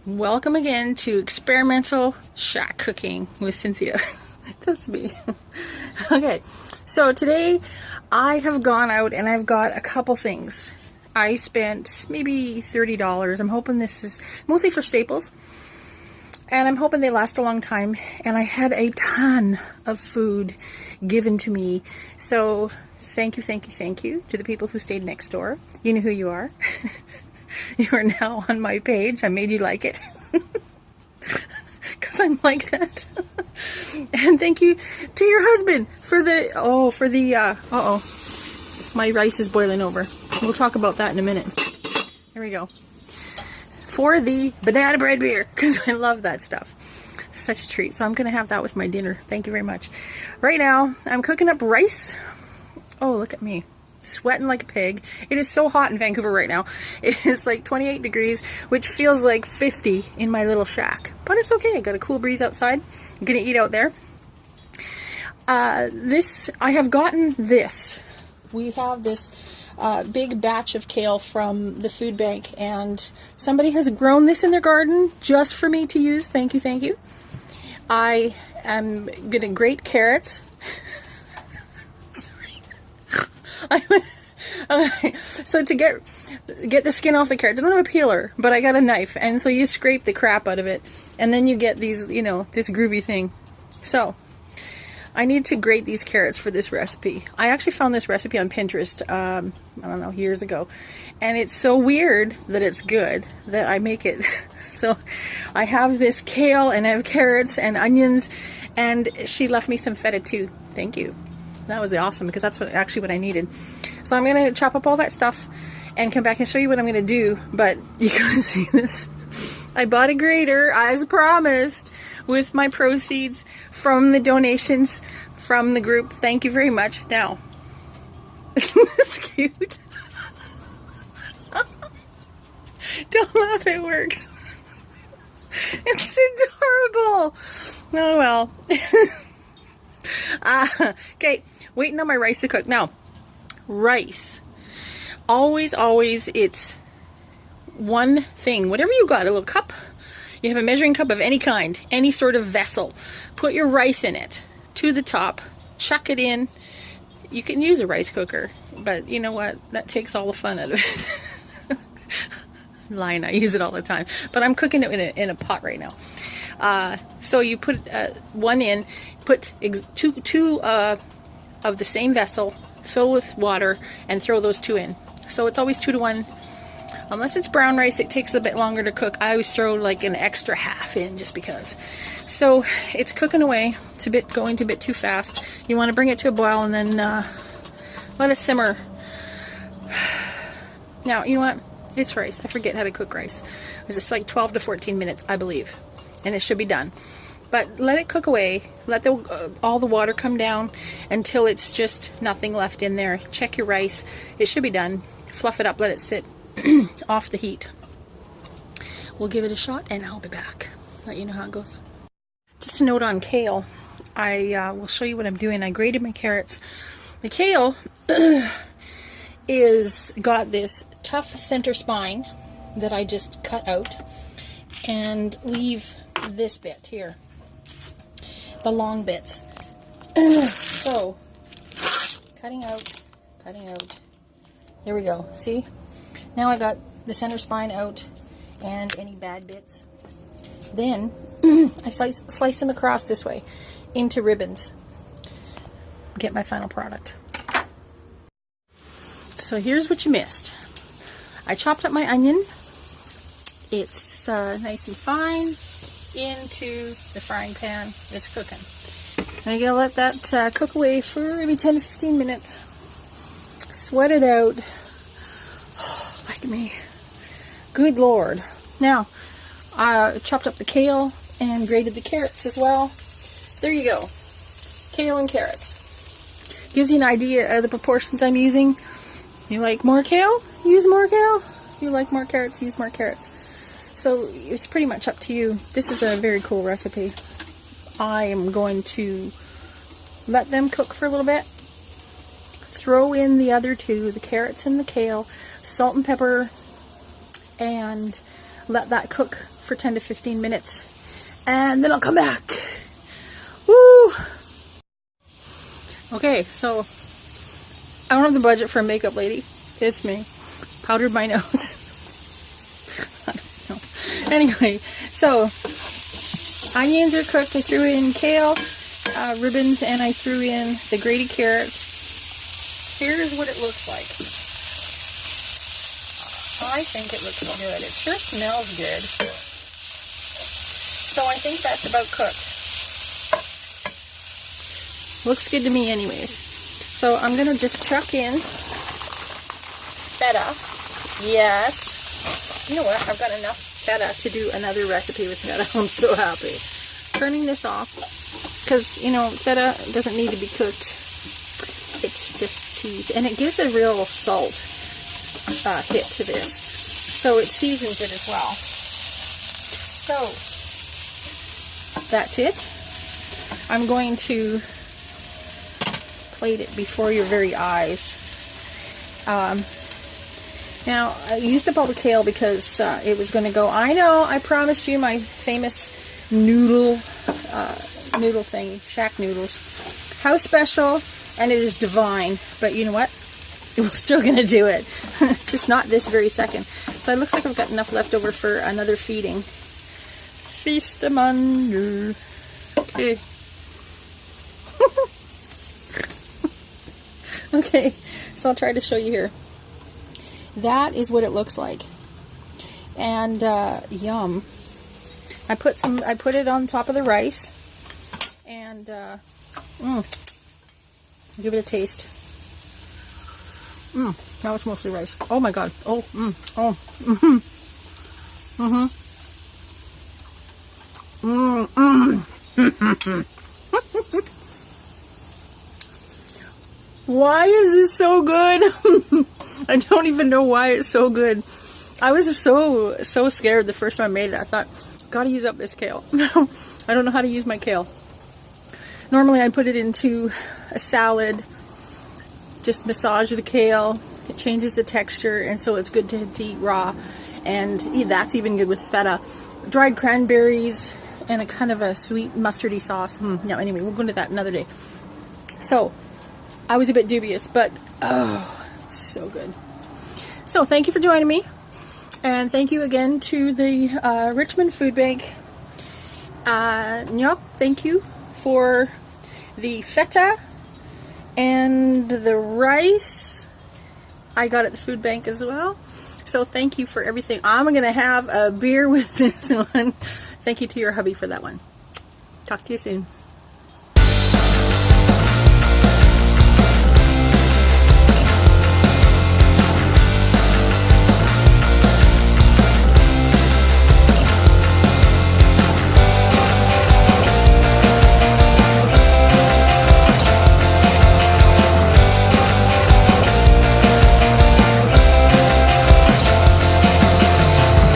Welcome again to Experimental Shack Cooking with Cynthia. That's me. Okay, so today I have gone out and I've got a couple things. I spent maybe $30. I'm hoping this is mostly for staples. And I'm hoping they last a long time. And I had a ton of food given to me. So thank you to the people who stayed next door. You know who you are. You are now on my page. I made you like it. Because I'm like that. And thank you to your husband for my rice is boiling over. We'll talk about that in a minute. Here we go. For the banana bread beer, because I love that stuff. Such a treat. So I'm going to have that with my dinner. Thank you very much. Right now, I'm cooking up rice. Oh, look at me. Sweating like a pig. It is so hot in Vancouver right now. It is like 28 degrees, which feels like 50 in my little shack. But it's okay. I got a cool breeze outside. I'm going to eat out there. I have gotten this. We have this big batch of kale from the food bank, and somebody has grown this in their garden just for me to use. Thank you. I am going to grate carrots. Okay, so to get the skin off the carrots, I don't have a peeler, but I got a knife, and so you scrape the crap out of it, and then you get these, this groovy thing. So I need to grate these carrots for this recipe. I actually found this recipe on Pinterest, I don't know, years ago, and it's so weird that it's good that I make it. So I have this kale, and I have carrots and onions, and she left me some feta too. Thank you. That was awesome, because that's actually what I needed. So I'm going to chop up all that stuff and come back and show you what I'm going to do. But you can see this. I bought a grater, as promised, with my proceeds from the donations from the group. Thank you very much. Now, it's cute. Don't laugh, it works. It's adorable. Oh well. Okay, waiting on my rice to cook. Now, rice. Always, it's one thing. Whatever you got, a little cup. You have a measuring cup of any kind, any sort of vessel. Put your rice in it to the top. Chuck it in. You can use a rice cooker, but you know what? That takes all the fun out of it. Lying, I use it all the time. But I'm cooking it in a pot right now. So you put one in, put two of the same vessel, fill with water, and throw those two in. So it's always 2 to 1. Unless it's brown rice, it takes a bit longer to cook. I always throw like an extra half in just because. So it's cooking away. It's going a bit too fast. You want to bring it to a boil and then let it simmer. Now, you know what? It's rice. I forget how to cook rice. It's like 12 to 14 minutes, I believe. And it should be done. But let it cook away. Let all the water come down until it's just nothing left in there. Check your rice. It should be done. Fluff it up. Let it sit off the heat. We'll give it a shot and I'll be back. Let you know how it goes. Just a note on kale. I will show you what I'm doing. I grated my carrots. The kale got this tough center spine that I just cut out and leave this bit here, the long bits. So cutting out, there we go. See, now I got the center spine out and any bad bits. Then I slice them across this way into ribbons. Get my final product. So here's what you missed. I chopped up my onion. It's nice and fine into the frying pan. It's cooking. I'm going to let that cook away for maybe 10 to 15 minutes. Sweat it out. Oh, like me. Good Lord. Now, I chopped up the kale and grated the carrots as well. There you go. Kale and carrots. Gives you an idea of the proportions I'm using. You like more kale? Use more kale. You like more carrots? Use more carrots. So it's pretty much up to you. This is a very cool recipe. I am going to let them cook for a little bit. Throw in the other two, the carrots and the kale, salt and pepper, and let that cook for 10 to 15 minutes. And then I'll come back. Woo! Okay, so I don't have the budget for a makeup lady. It's me. Powdered my nose. I don't know. Anyway, so onions are cooked. I threw in kale ribbons, and I threw in the grated carrots. Here's what it looks like. I think it looks good. It sure smells good. So I think that's about cooked. Looks good to me anyways. So I'm going to just chuck in feta. Yes. You know what? I've got enough feta to do another recipe with feta. I'm so happy. Turning this off because, you know, feta doesn't need to be cooked. It's just cheese. And it gives a real salt hit to this. So it seasons it as well. So that's it. I'm going to plate it before your very eyes. Now, I used up all the kale because it was going to go. I know, I promised you my famous noodle thing, shack noodles. How special, and it is divine. But you know what? We're still going to do it. Just not this very second. So it looks like I've got enough left over for another feeding. Feast among you. Okay. Okay, so I'll try to show you here. That is what it looks like. And yum. I put it on top of the rice. And give it a taste. Now it's mostly rice. Oh my god. Oh, Why is this so good? I don't even know why it's so good. I was so scared the first time I made it. I thought, gotta use up this kale. I don't know how to use my kale. Normally I put it into a salad, just massage the kale. It changes the texture, and so it's good to eat raw. And that's even good with feta. Dried cranberries and a kind of a sweet mustardy sauce. No, anyway, we'll go into that another day. So, I was a bit dubious, but oh, so good. So, thank you for joining me. And thank you again to the Richmond Food Bank. Thank you for the feta and the rice. I got at the food bank as well. So thank you for everything. I'm going to have a beer with this one. Thank you to your hubby for that one. Talk to you soon.